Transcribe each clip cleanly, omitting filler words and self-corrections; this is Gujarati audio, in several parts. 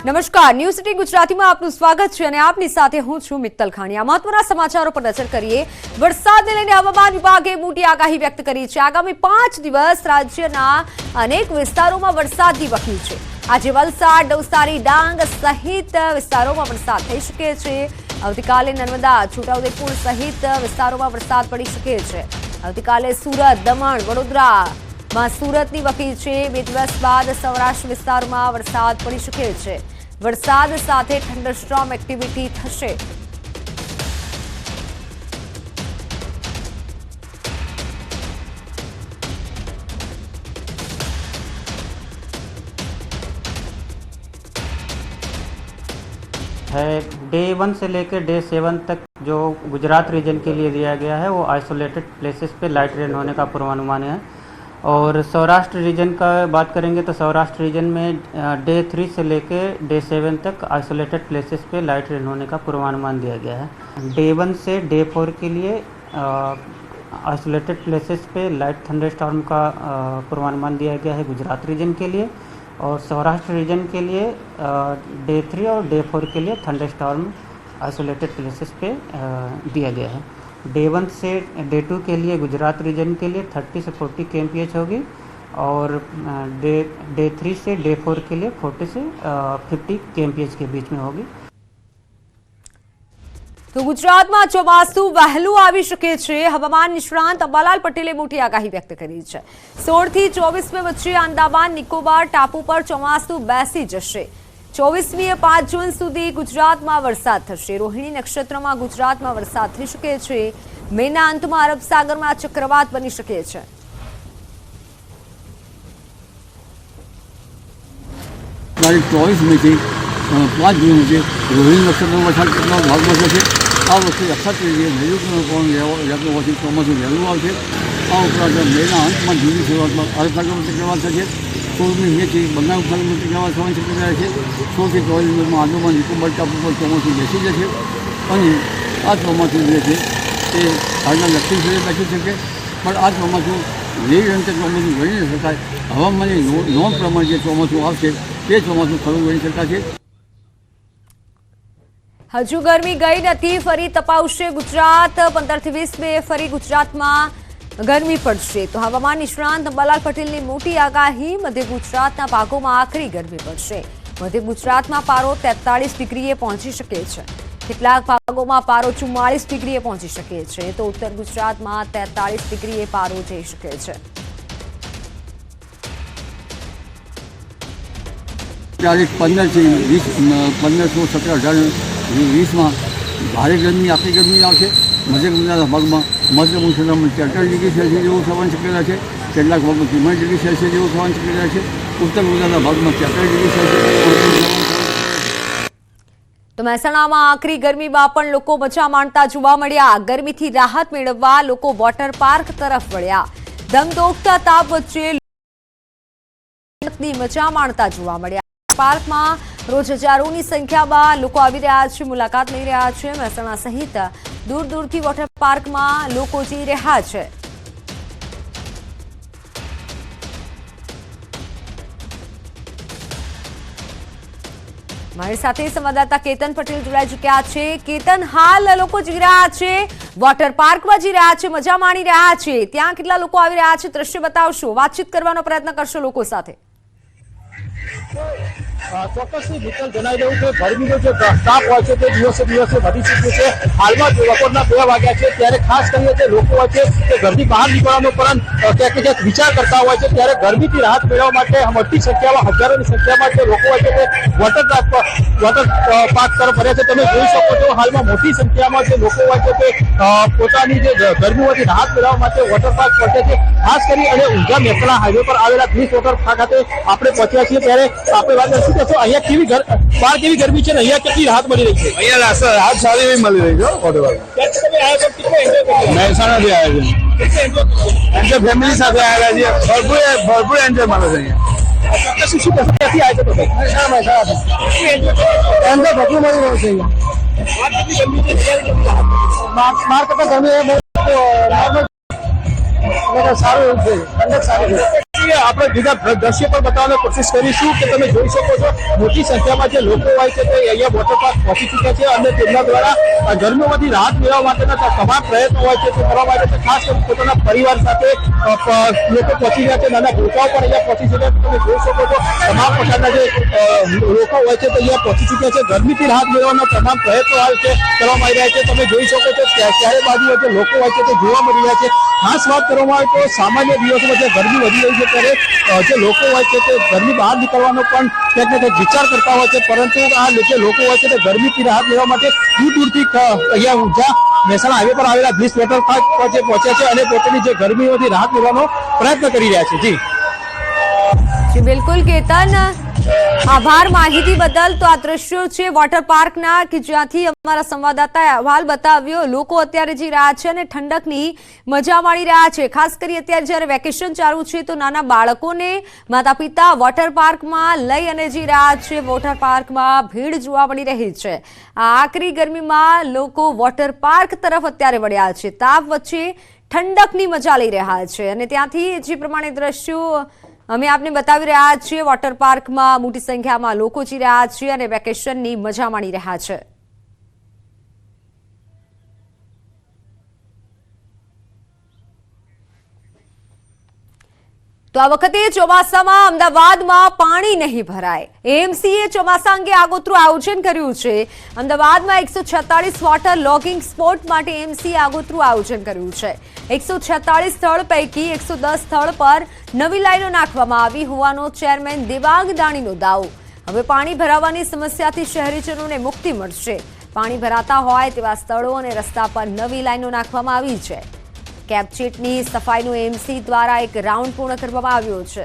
નમસ્કાર, ન્યૂઝ સિટી ગુજરાતીમાં આપનું સ્વાગત છે અને આપની સાથે હું છું મિત્તલ ખાણીયા। મહત્વના સમાચારો પર નજર કરીએ। વરસાદને લઈને હવામાન વિભાગે મોટી આગાહી વ્યક્ત કરી છે। આગામી 5 દિવસ રાજ્યના અનેક વિસ્તારોમાં વરસાદની વકી છે। આજે વલસાડ, નવસારી, ડાંગ સહિત વિસ્તારોમાં વરસાદ થઈ શકે છે। આવતીકાલે નર્મદા, છોટાઉદેપુર સહિત વિસ્તારોમાં વરસાદ પડી શકે છે। આવતીકાલે સુરત, દમણ, વડોદરા सूरतनी वकी है। 2 दिवस बाद सौराष्ट्र विस्तार में वरसाद पड़ी शके छे। वरसाद साथे थंडरस्टॉर्म एक्टिविटी थशे। है डे 1 से लेकर डे 7 तक जो गुजरात रीजन के लिए दिया गया है वो आइसोलेटेड प्लेसेस पे लाइट रेन होने का पूर्वानुमान है। और सौराष्ट्र रीजन का बात करेंगे तो सौराष्ट्र रीजन में डे 3 से लेके डे 7 तक आइसोलेटेड प्लेसेस पे लाइट रेन होने का पूर्वानुमान दिया गया है। डे 1 से डे 4 के लिए आइसोलेटेड प्लेसेस पे लाइट थंडरस्टॉर्म का पूर्वानुमान दिया गया है गुजरात रीजन के लिए। और सौराष्ट्र रीजन के लिए डे 3 और डे 4 के लिए थंडरस्टॉर्म आइसोलेटेड प्लेसेस पे दिया गया है। डे 1 से डे 2 के लिए गुजरात रीजन के लिए 30 से 40 kmph होगी। और डे 3 से डे 4 के लिए 40 से 50 kmph के बीच में होगी। तो गुजरात में ચોમાસું વહેલું આવી શકે છે। હવામાન નિષ્ણાંત અંબાલાલ પટેલે મોટી આગાહી વ્યક્ત કરી છે। 16 થી 24 વચ્ચે અંદામાન નિકોબાર ટાપુ પર ચોમાસું બેસી જશે। 24મી 5 જૂન સુધી ગુજરાતમાં વરસાદ થશે। રોહિણી નક્ષત્રમાં ગુજરાતમાં વરસાદ થઈ શકે છે। મેના અંતમાં અરબ સાગરમાં ચક્રવાત બની શકે છે। तारीख 24 में से 5 जून से रोहिणी नक्षत्र में वरसाद करना भाग बचे। आ वस्तु अक्षर नैऋत्य पवन जातों वही ચોમાસું વહેલું આવશે। આ ઉપરાંત મેના અંતમાં જૂની શરૂઆતમાં અરબ સાગરમાં ચક્રવાત થશે। 16મી મેથી બંગાળ ઉપસાગરમાં ચક્રવાત થવાની શક્યતા છે। 16 થી 24 અંદમાન નિકોબાર ટાપુ પર ચોમાસું બેસી જશે અને આ ચોમાસું જે છે તે હાલના દક્ષિણ સુધી બેસી શકે। પણ આ ચોમાસું લેટ અંતે ચોમાસું ગણી ન શકાય। હવામાનની નોંધ પ્રમાણે જે ચોમાસું આવશે તે ચોમાસું ખરું ગણી શકાશે। હજુ ગરમી ગઈ નથી, ફરી તપાવશે ગુજરાત। 15 થી 20 મે ફરી ગુજરાતમાં ગરમી પડશે। તો હવામાન નિષ્ણાંત અંબાલાલ પટેલની મોટી આગાહી। મધ્ય ગુજરાતના ભાગોમાં આકરી ગરમી પડશે। મધ્ય ગુજરાતમાં પારો 43 ડિગ્રીએ પહોંચી શકે છે। કેટલાક ભાગોમાં પારો 44 ડિગ્રીએ પહોંચી શકે છે। તો ઉત્તર ગુજરાતમાં 43 ડિગ્રીએ પારો જઈ શકે છે। तारीख 15 से 20 15, 16, 17, 18, 20 में भारे गर्मी आपकी गर्मी आवશે। मध्य गुजरात भाग में मध्य मुसलमान 43 डिग्री सेल्सियस જેવું થવાની શક્યતા છે। કેટલાક ભાગમાં 44 डिग्री सेल्सियस જેવું થવાની શક્યતા છે। उत्तर गुजरात भाग में 43 डिग्री सेल्सियस। તો મહેસાણામાં આકરી ગરમીમાં પણ લોકો મજા માણતા જોવા મળ્યા। ગરમીથી રાહત મેળવવા લોકો વોટર પાર્ક તરફ વળ્યા। ધમધોકતા તાપ વચ્ચે મજા માણતા જોવા મળ્યા। પાર્કમાં રોજ હજારોની સંખ્યામાં લોકો આવી રહ્યા છે, મુલાકાત લઈ રહ્યા છે। મહેસાણા સહિત દૂર દૂરથી વોટર પાર્કમાં લોકો જઈ રહ્યા છે। મારી સાથે સંવાદદાતા કેતન પટેલ જોડાઈ ચૂક્યા છે। કેતન, હાલ લોકો જઈ રહ્યા છે, વોટર પાર્કમાં જઈ રહ્યા છે, મજા માણી રહ્યા છે, ત્યાં કેટલા લોકો આવી રહ્યા છે દ્રશ્ય બતાવશો, વાતચીત કરવાનો પ્રયત્ન કરશો લોકો સાથે? ચોક્કસથી મિત્તલ જણાવી દઉં કે ગરમીનો જે તાપ હોય છે તે દિવસે દિવસે વધી ચૂક્યો છે। હાલમાં બપોરના 2 વાગ્યા છે ત્યારે ખાસ કરીને જે લોકો હોય છે તે ઘરની બહાર નીકળવાનો પણ ક્યાંક ક્યાંક વિચાર કરતા હોય છે। ત્યારે ગરમીથી રાહત મેળવવા માટે મોટી સંખ્યામાં, હજારોની સંખ્યામાં જે લોકો હોય છે તે વોટર પાર્ક તરફ ફર્યા છે। તમે જોઈ શકો છો હાલમાં મોટી સંખ્યામાં જે લોકો હોય છે તે પોતાની જે ગરમીમાંથી રાહત મેળવવા માટે વોટર પાર્ક પહોંચે છે। ખાસ કરી અને ઊંઝા મહેસાણા હાઈવે પર આવેલા 30 વોટર પાર્ક ખાતે આપણે પહોંચ્યા છીએ। ત્યારે આપણે વાત કરીશું કે અહીંયા બહાર કેવી ગરમી છે ને અહીંયા કેટલી રાહત મળી રહી છે? અહીંયા રાહત સારી એવી મળી રહી છે વોટર પાર્ક। તમે આવ્યા છો, કેટલો એન્જોય કર્યો? મહેસાણાથી આવ્યા છે, ફેમિલી સાથે આવેલા છીએ। ભરપૂર એન્જોય મળે છે અહીંયા। ચોક્કસથી શું કહેશો, ક્યાંથી આવ્યા છો તમે? એન્જોય ભરપૂર મળી રહ્યું છે અહીંયા। બહાર કરતા ગરમી સારું એવું છે, ઠંડક સારી છે। ચોક્કસથી આપણે બીજા દ્રશ્ય પણ બતાવવાની કોશિશ કરીશું કે તમે જોઈ શકો છો મોટી સંખ્યામાં જે લોકો હોય છે તે અહીંયા વોટર પાર્ક પહોંચી ચૂક્યા છે અને તેમના દ્વારા ગરમીમાંથી રાહત મેળવવા માટેના તમામ પ્રયત્નો હોય છે તે કરવામાં આવે છે. ખાસ કરીને પોતાના પરિવાર સાથે લોકો પહોંચી ગયા છે. નાના ભૂલકાઓ પણ અહીંયા પહોંચી ચૂક્યા છે. તમે જોઈ શકો છો તમામ પ્રકારના જે લોકો હોય છે તે અહીંયા પહોંચી ચૂક્યા છે. ગરમીથી રાહત મેળવવાના તમામ પ્રયત્નો હોય છે કરવામાં આવી રહ્યા છે. તમે જોઈ શકો છો ચારે બાજુ જે લોકો હોય છે તે જોવા મળી રહ્યા છે. ખાસ વાત કરવામાં આવે તો સામાન્ય દિવસોમાં જે ગરમી વધી રહી છે ત્યારે જે લોકો હોય છે તે ઘરની બહાર નીકળવાનો પણ ક્યાંક ને ક્યાંક વિચાર કરતા હોય છે, પરંતુ આ જે લોકો હોય છે તે ગરમીથી રાહત લેવા માટે દૂર દૂરથી અહીંયા ઊંઝા મહેસાણા હાઈવે પર આવેલા બ્લિસ વોટર પાર્ક પર પહોંચ્યા છે અને પોતાની જે ગરમીઓથી રાહત લેવાનો પ્રયત્ન કરી રહ્યા છે. જી બિલકુલ કેતન, આભાર માહિતી બદલ. તો આ દ્રશ્યો છે વોટર પાર્કના કે જ્યાંથી અમારા સંવાદદાતાએ અહેવાલ બતાવ્યો. લોકો અત્યારે જઈ રહ્યા છે અને ઠંડકની મજા માણી રહ્યા છે. ખાસ કરી અત્યારે જ્યારે વેકેશન ચાલુ છે તો નાના બાળકોને માતા પિતા વોટર પાર્કમાં લઈ અને જઈ રહ્યા છે. વોટર પાર્કમાં ભીડ જોવા મળી રહી છે. આ આકરી ગરમીમાં લોકો વોટર પાર્ક તરફ અત્યારે વળ્યા છે. તાપ વચ્ચે ઠંડકની મજા લઈ રહ્યા છે અને ત્યાંથી જે પ્રમાણે દ્રશ્યો અમે આપને બતાવી રહ્યા છીએ, વોટર પાર્કમાં મોટી સંખ્યામાં લોકો જઈ રહ્યા છે અને વેકેશનની મજા માણી રહ્યા છે. તો આ વખતે ચોમાસામાં અમદાવાદમાં પાણી નહીં ભરાય. એએમસીએ ચોમાસા અંગે આગોતરું આયોજન કર્યું છે. અમદાવાદમાં 146 વોટર લોગિંગ સ્પોટ માટે એએમસીએ આગોતરું આયોજન કર્યું છે. 146 સ્થળ પૈકી 110 સ્થળ પર નવી લાઈનો નાખવામાં આવી હોવાનો ચેરમેન દેવાંગ દાણીનો દાવો. હવે પાણી ભરાવાની સમસ્યાથી શહેરીજનોને મુક્તિ મળશે. પાણી ભરાતા હોય તેવા સ્થળો અને રસ્તા પર નવી લાઈનો નાખવામાં આવી છે. કેપચીટની સફાઈનું એએમસી દ્વારા એક રાઉન્ડ પૂર્ણ કરવામાં આવ્યો છે.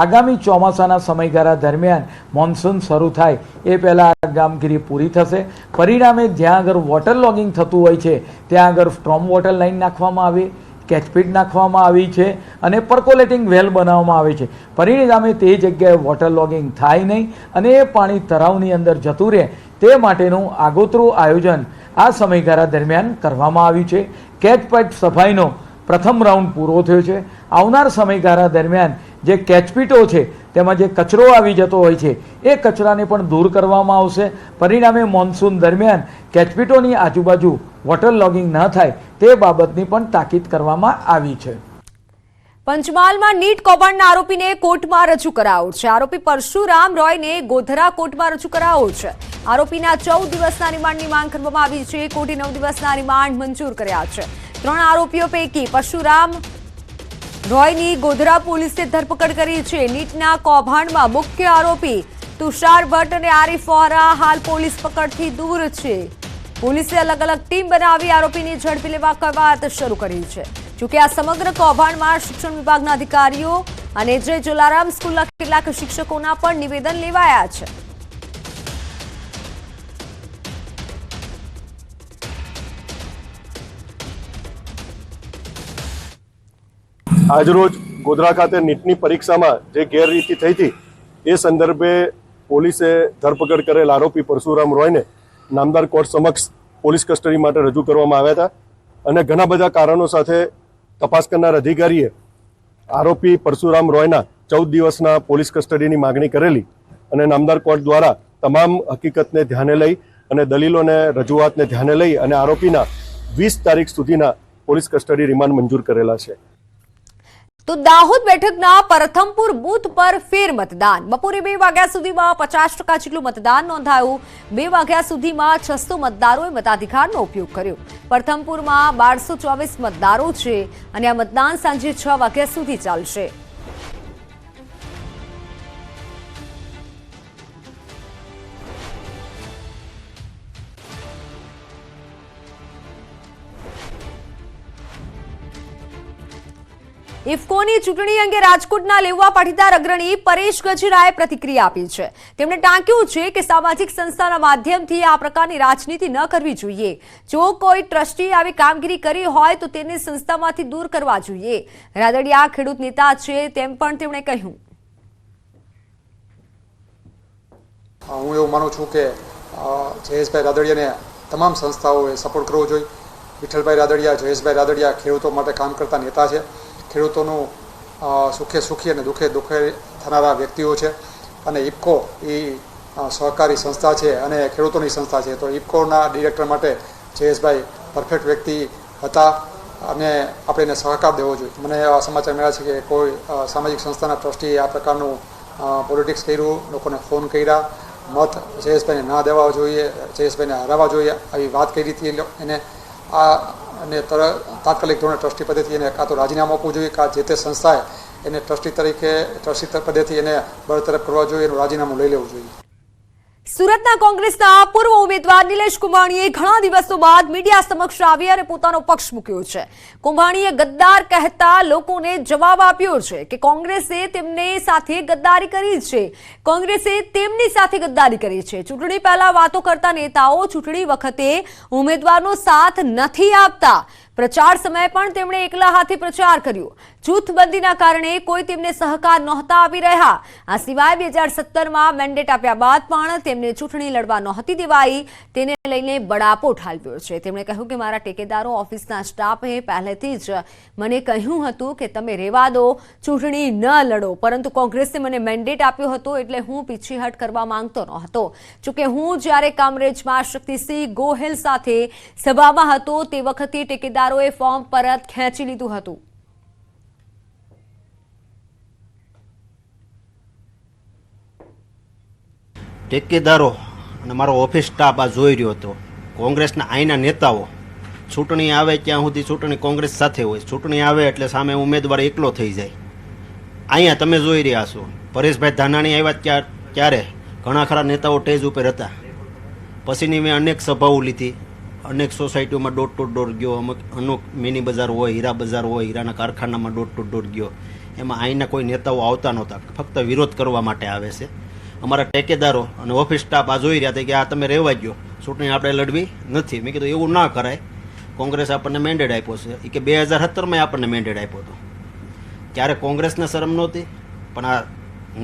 આગામી ચોમાસાના સમયગાળા દરમિયાન મોન્સૂન શરૂ થાય એ પહેલાં આ કામગીરી પૂરી થશે. પરિણામે જ્યાં આગળ વોટર લોગિંગ થતું હોય છે ત્યાં આગળ સ્ટ્રોમ વોટર લાઇન નાખવામાં આવી, કેચપીટ નાખવામાં આવી છે અને પર્કોલેટિંગ વેલ બનાવવામાં આવે છે. પરિણામે તે જગ્યાએ વોટર લોગિંગ થાય નહીં અને એ પાણી તળાવની અંદર જતું રહે તે માટેનું આગોતરું આયોજન આ સમયગાળા દરમિયાન કરવામાં આવ્યું છે. કેચપીટ સફાઈનો પ્રથમ રાઉન્ડ પૂરો થયો છે. આવનાર સમયગાળા દરમિયાન જે કેચપીટો છે તેમાં જે કચરો આવી જતો હોય છે એ કચરાને પણ દૂર કરવામાં આવશે. પરિણામે મોન્સૂન દરમિયાન કેચપીટોની આજુબાજુ વોટર લોગિંગ ન થાય તે બાબતની પણ તાકીદ કરવામાં આવી છે. પંચમહાલમાં નીટ કૌભાંડના આરોપીને કોર્ટમાં રજૂ કરાયો છે. આરોપી પરશુરામ રોયને ગોધરા કોર્ટમાં રજૂ કરાયો છે. આરોપીના 14 દિવસના રિમાન્ડની માંગ કરવામાં આવી છે. કોર્ટે 9 દિવસના રિમાન્ડ મંજૂર કર્યા છે. 3 આરોપીઓ પૈકી પરશુરામ રોયની ગોધરા પોલીસે ધરપકડ કરી છે. નીટના કૌભાંડમાં મુખ્ય આરોપી તુષાર ભટ્ટ અને આરિફ વોહરા હાલ પોલીસ પકડથી દૂર છે. પોલીસે અલગ અલગ ટીમ બનાવી આરોપીને ઝડપી લેવા કવાયત શરૂ કરી છે. જોકે આ સમગ્ર કૌભાંડમાં શિક્ષણ વિભાગના અધિકારીઓ અને જય જલારામ સ્કૂલના કેટલાક શિક્ષકોના પણ નિવેદન લેવાયા છે. આજરોજ ગોધરા ખાતે નીટની પરીક્ષામાં જે ગેરરીતિ થઈ હતી એ સંદર્ભે પોલીસે ધરપકડ કરેલ આરોપી પરશુરામ રોયને નામદાર કોર્ટ સમક્ષ પોલીસ કસ્ટડી માટે રજૂ કરવામાં આવ્યા હતા અને ઘણા બધા કારણો સાથે તપાસ કરનાર અધિકારીએ આરોપી પરશુરામ રોયના 14 દિવસના પોલીસ કસ્ટડીની માગણી કરેલી અને નામદાર કોર્ટ દ્વારા તમામ હકીકતને ધ્યાને લઈ અને દલીલોને રજૂઆતને ધ્યાને લઈ અને આરોપીના 20 તારીખ સુધીના પોલીસ કસ્ટડી રિમાન્ડ મંજૂર કરેલા છે. તો દાહોદ બેઠકના પ્રથમપુર બૂથ પર ફેર મતદાન. બપોરે 2 વાગ્યા સુધીમાં 50% જેટલું મતદાન નોંધાયું. 2 વાગ્યા સુધીમાં 600 મતદારોએ મતાધિકારનો ઉપયોગ કર્યો. પ્રથમપુરમાં 1224 મતદારો છે અને આ મતદાન સાંજે 6 વાગ્યા સુધી ચાલશે. ઇફકોની ચૂંટણી અંગે રાજકોટના લેવા પાટીદાર અગ્રણી પરેશ ગજેરાએ પ્રતિક્રિયા આપી છે. તેમણે ટાંક્યું છે કે સામાજિક સંસ્થાના માધ્યમથી આ પ્રકારની રાજનીતિ ન કરવી જોઈએ. જો કોઈ ટ્રસ્ટી આવી કામગીરી કરી હોય તો તેને સંસ્થામાંથી દૂર કરવા જોઈએ. રાદડિયા ખેડૂત નેતા છે તેમ પણ તેમણે કહ્યું. હું એવું માનું છું કે જયેશભાઈ રાદડિયાને તમામ સંસ્થાઓએ સપોર્ટ કરવો જોઈએ. વિઠ્ઠલભાઈ રાદડિયા, જયેશભાઈ રાદડિયા ખેડૂતો માટે કામ કરતા નેતા છે. ખેડૂતોનું સુખે સુખી અને દુઃખે દુઃખે થનારા વ્યક્તિઓ છે. અને ઇફકો એ સહકારી સંસ્થા છે અને ખેડૂતોની સંસ્થા છે. તો ઇફકોના ડિરેક્ટર માટે જયેશભાઈ પરફેક્ટ વ્યક્તિ હતા અને આપણે એને સહકાર દેવો જોઈએ. મને એવા સમાચાર મળ્યા છે કે કોઈ સામાજિક સંસ્થાના ટ્રસ્ટીએ આ પ્રકારનું પોલિટિક્સ કર્યું, લોકોને ફોન કર્યા, મત જયેશભાઈને ના દેવા જોઈએ, જયેશભાઈને હરાવવા જોઈએ, આવી વાત કરી હતી એને. અને તાત્કાલિક ધોરણે ટ્રસ્ટી પદેથી એને કાં તો રાજીનામું આપવું જોઈએ, કાં જે તે સંસ્થાએ એને ટ્રસ્ટી પદેથી એને બરતરફ કરવા જોઈએ, એનું રાજીનામું લઈ લેવું જોઈએ. સુરતના કોંગ્રેસના પૂર્વ ઉમેદવાર નિલેશ કુંભાણીએ ઘણા દિવસો બાદ મીડિયા સમક્ષ આવી અને પોતાનો પક્ષ મૂક્યો છે. કુંભાણીએ ગદ્દાર કહેતા લોકોને જવાબ આપ્યો છે કે કોંગ્રેસે તેમની સાથે ગદ્દારી કરી છે, કોંગ્રેસે તેમની સાથે ગદ્દારી કરી છે. ચૂંટણી પહેલા વાતો કરતા નેતાઓ ચૂંટણી વખતે ઉમેદવારનો સાથ નથી આપતા. પ્રચાર સમયે પણ તેમણે એકલા હાથે પ્રચાર કર્યો. જૂથબંધીના કારણે કોઈ તેમને સહકાર નહોતા આપી રહ્યા. આ સિવાય 2017માં મેન્ડેટ આપ્યા બાદ પણ તેમને ચૂંટણી લડવા નહોતી દેવાઈ. તેને લઈને બળાપો ઠાલવ્યો છે. તેમણે કહ્યું કે મારા ટેકેદારો, ઓફિસના સ્ટાફે પહેલેથી જ મને કહ્યું હતું કે તમે રહેવા દો, ચૂંટણી ન લડો, પરંતુ કોંગ્રેસે મને મેન્ડેટ આપ્યો હતો એટલે હું પીછીહટ કરવા માંગતો નહોતો. જોકે હું જ્યારે કામરેજમાં શક્તિસિંહ ગોહિલ સાથે સભામાં હતો તે વખતે ટેકેદારોએ ફોર્મ પરત ખેંચી લીધું હતું. ટેકેદારો અને મારો ઓફિસ સ્ટાફ આ જોઈ રહ્યો હતો. કોંગ્રેસના અહીંના નેતાઓ ચૂંટણી આવે ત્યાં સુધી ચૂંટણી કોંગ્રેસ સાથે હોય, ચૂંટણી આવે એટલે સામે ઉમેદવાર એકલો થઈ જાય. અહીંયા તમે જોઈ રહ્યા છો, પરેશભાઈ ધાનાણી આવ્યા ત્યારે ઘણા ખરા નેતાઓ ટેજ ઉપર હતા. પછીની મેં અનેક સભાઓ લીધી, અનેક સોસાયટીઓમાં ડોર ટુ ડોર ગયો, અમુક મિની બજાર હોય, હીરા બજાર હોય, હીરાના કારખાનામાં ડોર ટુ ડોર ગયો. એમાં અહીંના કોઈ નેતાઓ આવતા નહોતા, ફક્ત વિરોધ કરવા માટે આવે છે. અમારા ટેકેદારો અને ઓફિસ સ્ટાફ આ જોઈ રહ્યા હતા કે આ તમે રહેવા ગયો, ચૂંટણી આપણે લડવી નથી. મેં કીધું એવું ના કરાય, કોંગ્રેસ આપણને મેન્ડેટ આપ્યો છે. એ કે 2017માં આપણને મેન્ડેટ આપ્યો હતો, ત્યારે કોંગ્રેસને શરમ નહોતી. પણ આ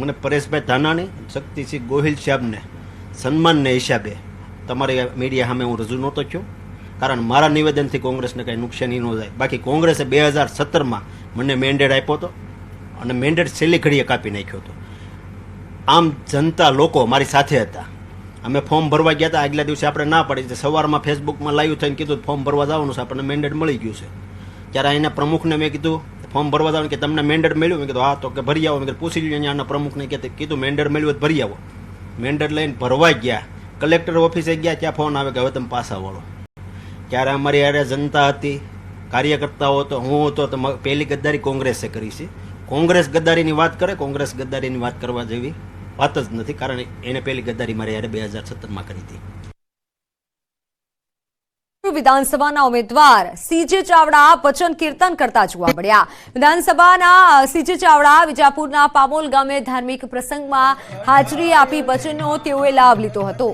મને પરેશભાઈ ધાનાણી, શક્તિસિંહ ગોહિલ સાહેબને સન્માનને હિસાબે તમારી મીડિયા સામે હું રજૂ નહોતો થયો, કારણ મારા નિવેદનથી કોંગ્રેસને કંઈ નુકસાની ન જાય. બાકી કોંગ્રેસે 2017માં મને મેન્ડેટ આપ્યો હતો અને મેન્ડેટ છેલ્લી ઘડીએ કાપી નાખ્યો હતો. આમ જનતા લોકો મારી સાથે હતા. અમે ફોર્મ ભરવા ગયા હતા, આગલા દિવસે આપણે ના પડી, સવારમાં ફેસબુકમાં લાઈવ થઈને કીધું ફોર્મ ભરવા જવાનું છે, આપણને મેન્ડેટ મળી ગયું છે. ત્યારે અહીંના પ્રમુખને મેં કીધું ફોર્મ ભરવા જવાનું, કે તમને મેન્ડેટ મળ્યું? મેં કીધું હા. તો કે ભરી આવો. મેં પૂછી લીધું અહીંયાના પ્રમુખને, કીધું મેન્ડેટ મળ્યું તો ભરી આવો. મેન્ડેટ લઈને ભરવા ગયા, કલેક્ટર ઓફિસે ગયા, ત્યાં ફોન આવે કે હવે તમે પાછા વળો. ત્યારે અમારી યારે જનતા હતી, કાર્યકર્તાઓ હતો, હું હતો. તો પહેલી ગદ્દારી કોંગ્રેસે કરી છે. કોંગ્રેસ ગદ્દારીની વાત કરે, કોંગ્રેસ ગદ્દારીની વાત કરવા જેવી વાત જ નથી, કારણ એને પહેલી ગદ્દારી મારી યારે 2017માં કરી હતી. વિધાનસભાના ઉમેદવાર સીજે ચાવડા વચન કીર્તન કરતા જોવા મળ્યા. વિધાનસભાના સીજે ચાવડા વિજાપુરના પામોલ ગામે ધાર્મિક પ્રસંગમાં હાજરી આપી વચનનો તેઓએ લાભ લીધો હતો.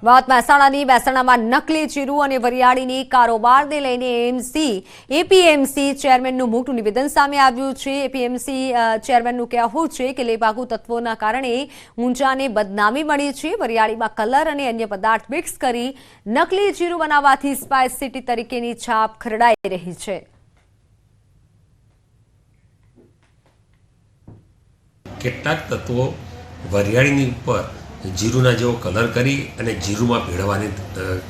વાત મહેસાણાની. મહેસાણામાં નકલી જીરું અને વરિયાળીની કારોબારને લઈને એપીએમસી ચેરમેનનું મોટું નિવેદન સામે આવ્યું છે. એપીએમસી ચેરમેનનું કહેવું છે કે લેભાગુ તત્વોના કારણે ઊંચાને બદનામી મળી છે. વરિયાળીમાં કલર અને અન્ય પદાર્થ મિક્સ કરી નકલી જીરું બનાવવાથી સ્પાઇસ સિટી તરીકેની છાપ ખરડાઈ રહી છે. કેટલાક તત્વો વરિયાળીની ઉપર જીરુના જેવો કલર કરી અને જીરુમાં ભેળવવાની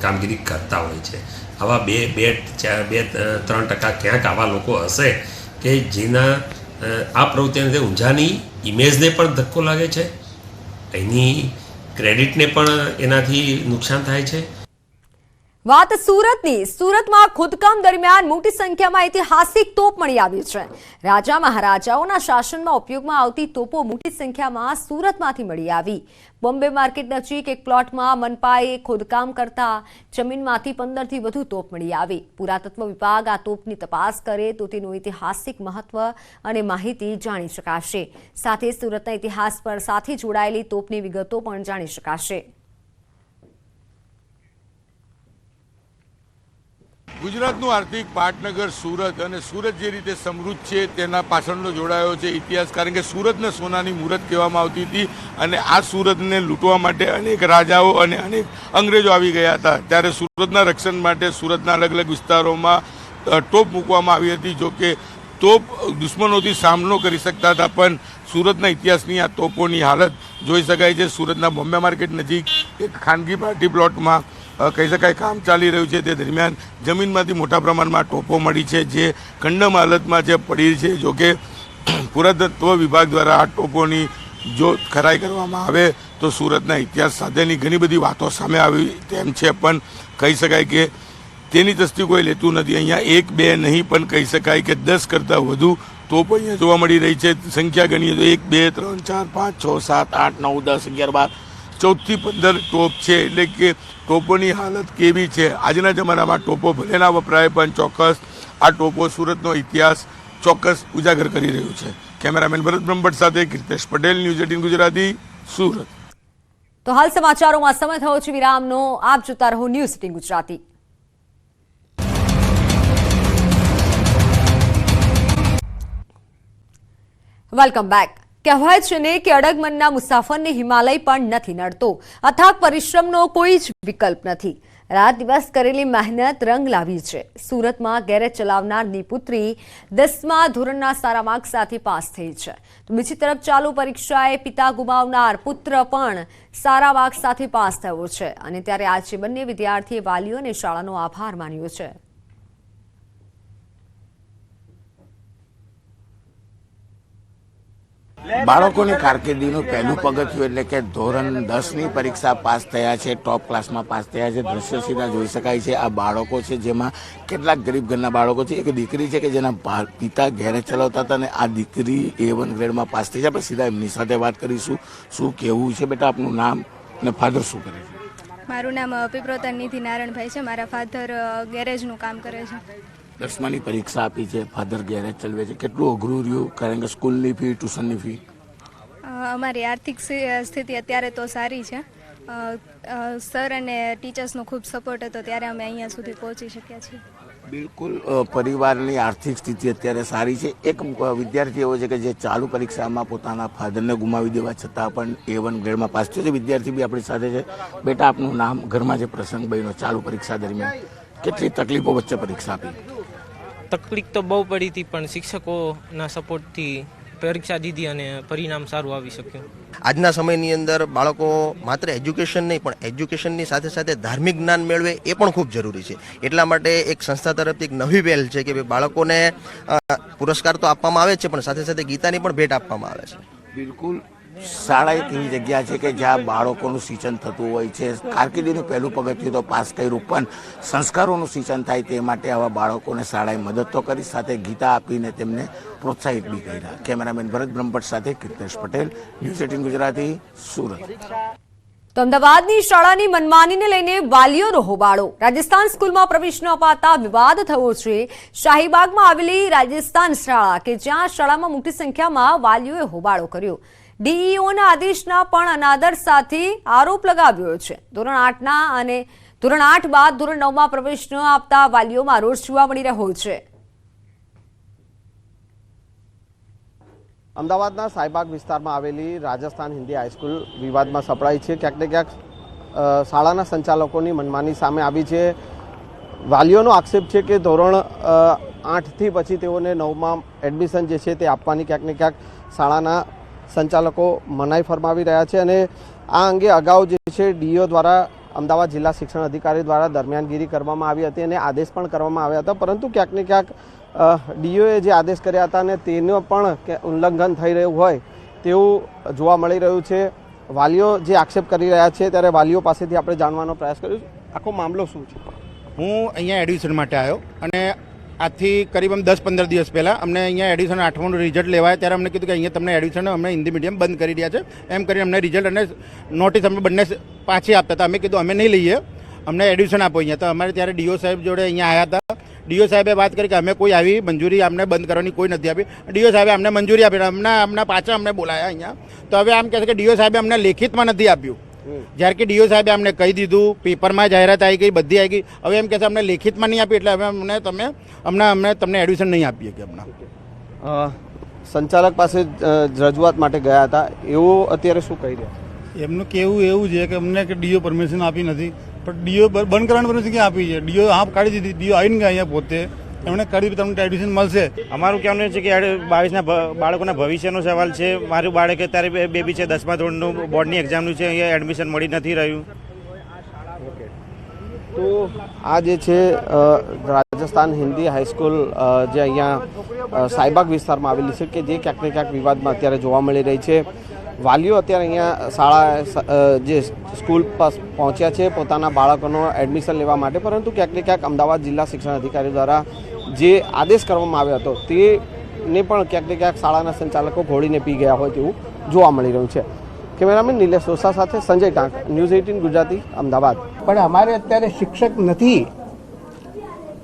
કામગીરી કરતા હોય છે. આવા 2-3% ક્યાંક આવા લોકો હશે કે જેના આ પ્રવૃત્તિને ઊંઝાની ઇમેજને પણ ધક્કો લાગે છે, એની ક્રેડિટને પણ એનાથી નુકસાન થાય છે. વાત સુરતની. સુરતમાં ખોદકામ દરમિયાન મોટી સંખ્યામાં ઐતિહાસિક તોપ મળી આવી છે. રાજા મહારાજાઓના શાસનમાં ઉપયોગમાં આવતી તોપો મોટી સંખ્યામાં સુરતમાંથી મળી આવી. બોમ્બે માર્કેટ નજીક એક પ્લોટમાં મનપાએ ખોદકામ કરતા જમીનમાંથી 15 થી વધુ તોપ મળી આવી. પુરાતત્વ વિભાગ આ તોપની તપાસ કરે તો તેનું ઐતિહાસિક મહત્વ અને માહિતી જાણી શકાશે. સાથે સુરતના ઇતિહાસ પર સાથે જોડાયેલી તોપની વિગતો પણ જાણી શકાશે. ગુજરાતનું આર્થિક પાટનગર સુરત અને સુરત જે રીતે સમૃદ્ધ છે તેના પાછળનો જોડાયો છે ઇતિહાસ. કારણ કે સુરતને સોનાની મુહૂર્ત કહેવામાં આવતી હતી અને આ સુરતને લૂંટવા માટે અનેક રાજાઓ અને અનેક અંગ્રેજો આવી ગયા હતા. ત્યારે સુરતના રક્ષણ માટે સુરતના અલગ અલગ વિસ્તારોમાં તોપ મૂકવામાં આવી હતી. જો કે તોપ દુશ્મનોથી સામનો કરી શકતા હતા, પણ સુરતના ઇતિહાસની આ તોપોની હાલત જોઈ શકાય છે. સુરતના બોમ્બે માર્કેટ નજીક એક ખાનગી પાર્ટી પ્લોટમાં કહી શકાય કામ ચાલી રહ્યું છે. તે દરમિયાન જમીનમાંથી મોટા પ્રમાણમાં તોપો મળી છે જે ખંડમ હાલતમાં જે પડી છે. જોકે પુરાતત્વ વિભાગ દ્વારા આ તોપોની જો ખરાઈ કરવામાં આવે તો સુરતના ઇતિહાસ સાથેની ઘણી બધી વાતો સામે આવી તેમ છે, પણ કહી શકાય કે તેની તસ્દી કોઈ લેતું નથી. અહીંયા 1 2 નહીં, પણ કહી શકાય કે 10 કરતાં વધુ તોપો અહીંયા જોવા મળી રહી છે. સંખ્યા ગણીએ તો 1 2 3 4 5 6 7 8 9 10 11 12 14 થી 15 તોપ છે. એટલે કે તોપોની હાલત કેવી છે આજના જમાનામાં. ટોપો ભલે ના વપરાય, પણ ચોક્કસ આ ટોપો સુરતનો ઇતિહાસ ચોક્કસ ઉજાગર કરી રહ્યું છે. કેમેરામેન ભરત બ્રહ્મભટ્ટ સાથે કીર્તેશ પટેલ, ન્યૂઝ 18 ગુજરાતી, સુરત. તો હાલ સમાચારોમાં સમય થયો છે વિરામનો. આપ જોતા રહો ન્યૂઝ 18 ગુજરાતી. Welcome back. કહેવાય છે ને કે અડગ મનના મુસાફરને હિમાલય પણ નથી નડતો. અથાગ પરિશ્રમનો કોઈ જ વિકલ્પ નથી. રાત દિવસ કરેલી મહેનત રંગ લાવી છે. સુરતમાં ગેરેજ ચલાવનારની પુત્રી 10મા ધોરણના સારા માર્ક સાથે પાસ થઈ છે. તો બીજી તરફ ચાલુ પરીક્ષાએ પિતા ગુમાવનાર પુત્ર પણ સારા માર્ક સાથે પાસ થયો છે. અને ત્યારે આજે બંને વિદ્યાર્થીએ વાલીઓ અને શાળાનો આભાર માન્યો છે. બાળકોની કારકિર્દીનું પહેલું પગથિયું એટલે કે ધોરણ 10ની પરીક્ષા પાસ થયા છે, ટોપ ક્લાસમાં પાસ થયા છે. દ્રશ્ય સીધા જોઈ શકાય છે. આ બાળકો છે જેમાં કેટલાક ગરીબ ઘરના બાળકો છે. એક દીકરી છે કે જેના પિતા ગેરેજ ચલાવતા હતા અને આ દીકરી A1 ગ્રેડમાં પાસ થઈ છે. આપણે સીધા એમની સાથે વાત કરીશું. શું કહેવું છે બેટા આપનું નામ અને ફાધર શું કરે છે? મારું નામ પીપરોતર નિધિ નારાયણભાઈ છે. મારા ફાધર ગેરેજનું કામ કરે છે. 10માની પરીક્ષા આપી છે, ફાધર ગેરેજ ચલાવે છે. કેટલું અઘરું રહ્યું? કારણ કે સ્કૂલની ફી, ટ્યુશનની ફી? અમારી આર્થિક સ્થિતિ અત્યારે તો સારી છે. સર અને ટીચર્સનો ખૂબ સપોર્ટ હતો ત્યારે અમે અહીંયા સુધી પહોંચી શક્યા છીએ. બિલકુલ, પરિવારની આર્થિક સ્થિતિ અત્યારે સારી છે. એક વિદ્યાર્થી એવો છે કે જે ચાલુ પરીક્ષામાં પોતાના ફાધરને ગુમાવી દેવા છતાં પણ A1 ગ્રેડમાં પાસ થયો છે. વિદ્યાર્થી બી આપણી સાથે છે. બેટા આપનું નામ, ઘરમાં જે પ્રસંગ બન્યો ચાલુ પરીક્ષા દરમિયાન, કેટલી તકલીફો વચ્ચે પરીક્ષા આપી? તકલીફ તો બહુ પડી હતી, પણ શિક્ષકોના સપોર્ટથી પરીક્ષા દીધી અને પરિણામ સારું આવી શક્યું. આજના સમયની અંદર બાળકો માત્ર એજ્યુકેશન નહીં, પણ એજ્યુકેશનની સાથે સાથે ધાર્મિક જ્ઞાન મેળવે એ પણ ખૂબ જરૂરી છે. એટલા માટે એક સંસ્થા તરફથી એક નવી પહેલ છે કે બાળકોને પુરસ્કાર તો આપવામાં આવે છે, પણ સાથે સાથે ગીતાની પણ ભેટ આપવામાં આવે છે. બિલકુલ, શાળા એક એવી જગ્યા છે કે જ્યાં બાળકોનું સિંચન થતું હોય છે. કારકિર્દીનું પહેલું પગથિયું તો પાસ કર્યું, પણ સંસ્કારોનું સિંચન થાય તે માટે આવા બાળકોને શાળાએ મદદ તો કરી, સાથે ગીતા આપીને તેમને પ્રોત્સાહિત બી કર્યા. કેમેરામેન ભરત બ્રહ્મભટ્ટ સાથે કીર્તેશ પટેલ, ન્યૂઝ 18 ગુજરાતી, સુરત. તો અમદાવાદની શાળાની મનમાનીને લઈને વાલીઓનો હોબાળો. રાજસ્થાન સ્કૂલમાં પ્રવેશ ન અપાતા વિવાદ થયો છે. શાહીબાગમાં આવેલી રાજસ્થાન શાળા કે જ્યાં શાળામાં મોટી સંખ્યામાં વાલીઓએ હોબાળો કર્યો. ડીઈઓના આદેશના પણ અનાદર સાથે આરોપ લગાવ્યો છે. ધોરણ 8ના અને ધોરણ 8 બાદ ધોરણ 9માં પ્રવેશ ન આપતા વાલીઓમાં રોષ જોવા મળી રહ્યો છે. અમદાવાદના શાહીબાગ વિસ્તારમાં આવેલી રાજસ્થાન હિન્દી હાઈસ્કૂલ વિવાદમાં સપડાઈ છે. ક્યાંક ને ક્યાંક શાળાના સંચાલકોની મનમાની સામે આવી છે. વાલીઓનો આક્ષેપ છે કે ધોરણ 8થી પછી તેઓને 9માં એડમિશન જે છે તે આપવાની ક્યાંક ને ક્યાંક શાળાના સંચાલકો મનાઈ ફરમાવી રહ્યા છે. અને આ અંગે અગાઉ જે છે ડીઈઓ દ્વારા, અમદાવાદ જિલ્લા શિક્ષણ અધિકારી દ્વારા દરમિયાનગીરી કરવામાં આવી હતી અને આદેશ પણ કરવામાં આવ્યા હતા. પરંતુ ક્યાંક ને ક્યાંક ડીઈઓએ જે આદેશ કર્યા હતા અને તેનો પણ ઉલ્લંઘન થઈ રહ્યું હોય તેવું જોવા મળી રહ્યું છે. વાલીઓ જે આક્ષેપ કરી રહ્યા છે ત્યારે વાલીઓ પાસેથી આપણે જાણવાનો પ્રયાસ કર્યો. આખો મામલો શું છે? હું અહીંયા એડમિશન માટે આવ્યો અને આજથી કરીબન 10-15 દિવસ પહેલાં અમને અહીંયા એડમિશન 8માનું રિઝલ્ટ લેવાય ત્યારે અમને કીધું કે અહીંયા તમને એડમિશન અમને હિન્દી મીડિયમ બંધ કરી રહ્યા છે, એમ કરીને અમને રિઝલ્ટ અને નોટિસ અમે બંને પાછી આપતા હતા. અમે કીધું અમે નહીં લઈએ, અમને એડમિશન આપો અહીંયા. તો અમારે ત્યારે ડીઓ સાહેબ જોડે અહીંયા આવ્યા હતા. ડીઓ સાહેબે વાત કરી કે અમે કોઈ આવી મંજૂરી અમને બંધ કરવાની કોઈ નથી આપી. ડીઓ સાહેબે અમને મંજૂરી આપી, અમને પાછા અમને બોલાયા અહીંયા. તો હવે આમ કહે છે કે ડીઓ સાહેબે અમને લેખિતમાં નથી આપ્યું. જ્યારે કે ડીઓ સાહેબે અમને કહી દીધું, પેપરમાં જાહેરાત આવી ગઈ, બધી આવી ગઈ. હવે એમ કહે છે અમને લેખિતમાં નહીં આપી એટલે હવે અમને તમને એડમિશન નહીં આપીએ કે હમણાં. સંચાલક પાસે રજૂઆત માટે ગયા હતા, એવું અત્યારે શું કહી રહ્યા? એમનું કહેવું એવું છે કે અમને કે ડીઓ પરમિશન આપી નથી, પણ ડીઓ બંધ કરવાની પરમિશન ક્યાં આપી છે? ડીઓ હા કાઢી દીધી, ડીઓ આવીને ગયા અહીંયા પોતે એમણે કાઢી દીધી, તમને એડમિશન મળશે. અમારું કહેવાનું છે કે 22ના બાળકોના ભવિષ્યનો સવાલ છે. મારું બાળક અત્યારે બેબી છે, 10મા ધોરણનું બોર્ડની એક્ઝામનું છે, અહીંયા એડમિશન મળી નથી રહ્યું. તો આ જે છે રાજસ્થાન હિન્દી હાઈસ્કૂલ જે અહીંયા સાઈબાગ વિસ્તારમાં આવેલી છે કે જે ક્યાંક ને ક્યાંક વિવાદમાં અત્યારે જોવા મળી રહી છે. વાલીઓ અત્યારે અહીંયા શાળા જે સ્કૂલ પર પહોંચ્યા છે પોતાના બાળકોનો એડમિશન લેવા માટે, પરંતુ ક્યાંક ને ક્યાંક અમદાવાદ જિલ્લા શિક્ષણ અધિકારી દ્વારા જે આદેશ કરવામાં આવ્યો હતો તેને પણ ક્યાંક ને ક્યાંક શાળાના સંચાલકો ઘોડીને પી ગયા હોય તેવું જોવા મળી રહ્યું છે. કેમેરામેન નિલેશ સોસા સાથે સંજય કાંક, ન્યૂઝ 18 ગુજરાતી, અમદાવાદ. પણ અમારે અત્યારે શિક્ષક નથી,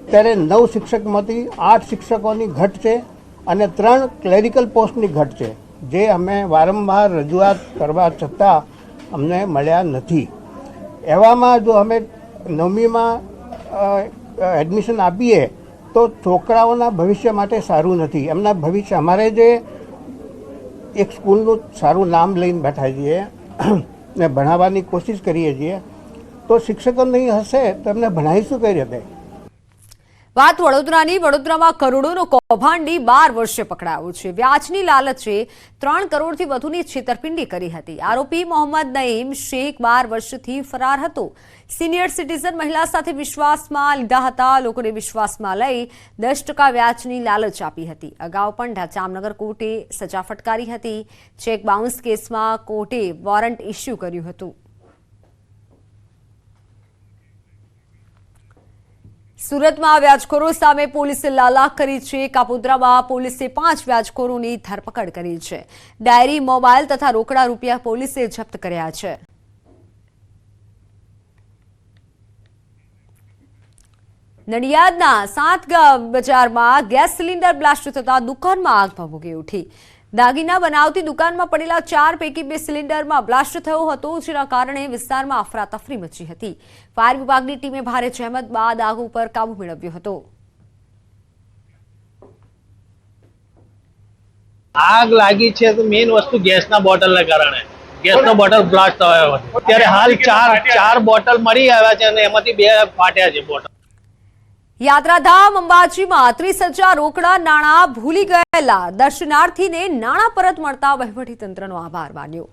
ત્યારે 9 શિક્ષકમાંથી 8 શિક્ષકોની ઘટ છે અને 3 ક્લેરિકલ પોસ્ટની ઘટ છે, જે અમે વારંવાર રજૂઆત કરવા છતાં અમને મળ્યા નથી. એવામાં જો અમે 9મીમાં એડમિશન આપીએ તો છોકરાઓના ભવિષ્ય માટે સારું નથી. એમના ભવિષ્ય, અમારે જે એક સ્કૂલનું સારું નામ લઈને બેઠા છીએ ને ભણાવવાની કોશિશ કરીએ છીએ, તો શિક્ષકો નહીં હશે તો એમને ભણાવીશું કઈ રીતે? વાત વડોદરાની. વડોદરામાં કરોડોનો કૌભાંડી 12 વર્ષે પકડાયો છે. વ્યાજની લાલચે 3 કરોડથી વધુની છેતરપિંડી કરી હતી. આરોપી મોહમ્મદ નઈમ શેખ 12 વર્ષથી ફરાર હતો. સિનિયર સિટીઝન મહિલા સાથે વિશ્વાસમાં લીધા હતા. લોકોને વિશ્વાસમાં લઈ 10% વ્યાજની લાલચ આપી હતી. અગાઉ પણ જામનગર કોર્ટે સજા ફટકારી હતી. ચેક બાઉન્સ કેસમાં કોર્ટે વોરંટ ઇસ્યુ કર્યું હતું. સુરતમાં વ્યાજખોરો સામે પોલીસે લાલાક કરી છે. કાપોદ્રામાં પોલીસે 5 વ્યાજખોરોની ધરપકડ કરી છે. ડાયરી, મોબાઈલ તથા રોકડા રૂપિયા પોલીસે જપ્ત કર્યા છે. નડિયાદના સાતગામ બજારમાં ગેસ સિલિન્ડર બ્લાસ્ટ થતા દુકાનમાં આગ ભભૂકી ઉઠી. દાગીના બનાવતી દુકાનમાં પડેલા 4 પૈકી 2 સિલિન્ડરમાં બ્લાસ્ટ થયો હતો, જેના કારણે વિસ્તારમાં અફરાતફરી મચી હતી. ફાયર વિભાગની ટીમે ભારે જહેમત બાદ આગ ઉપર કાબુ મેળવ્યો હતો. આગ લાગી છે તો મેઇન વસ્તુ ગેસના બોટલને કારણે. ગેસનો બોટલ બ્લાસ્ટ થયો હતો. અત્યારે હાલ ચાર બોટલ મળી આવ્યા છે અને એમાંથી 2 ફાટ્યા છે બોટલ. યાત્રાધામ અંબાજીમાં 30,000 રોકડા નાણાં ભૂલી ગયેલા દર્શનાર્થીને નાણાં પરત મળતા વહીવટીતંત્રનો આભાર માન્યો.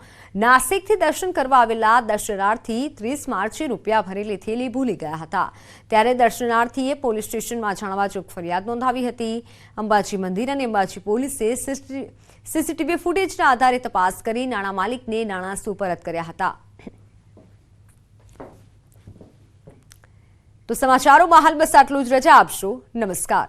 નાસિકથી દર્શન કરવા આવેલા દર્શનાર્થી 30 માર્ચે રૂપિયા ભરેલી થેલી ભૂલી ગયા હતા. ત્યારે દર્શનાર્થીએ પોલીસ સ્ટેશનમાં જાણવાજોગ ફરિયાદ નોંધાવી હતી. અંબાજી મંદિર અને અંબાજી પોલીસે સીસીટીવી ફૂટેજના આધારે તપાસ કરી નાણાં માલિકને નાણાં સુપરત કર્યા હતા. તો સમાચારોમાં હાલ બસ આટલું જ. રજા આપશો. નમસ્કાર.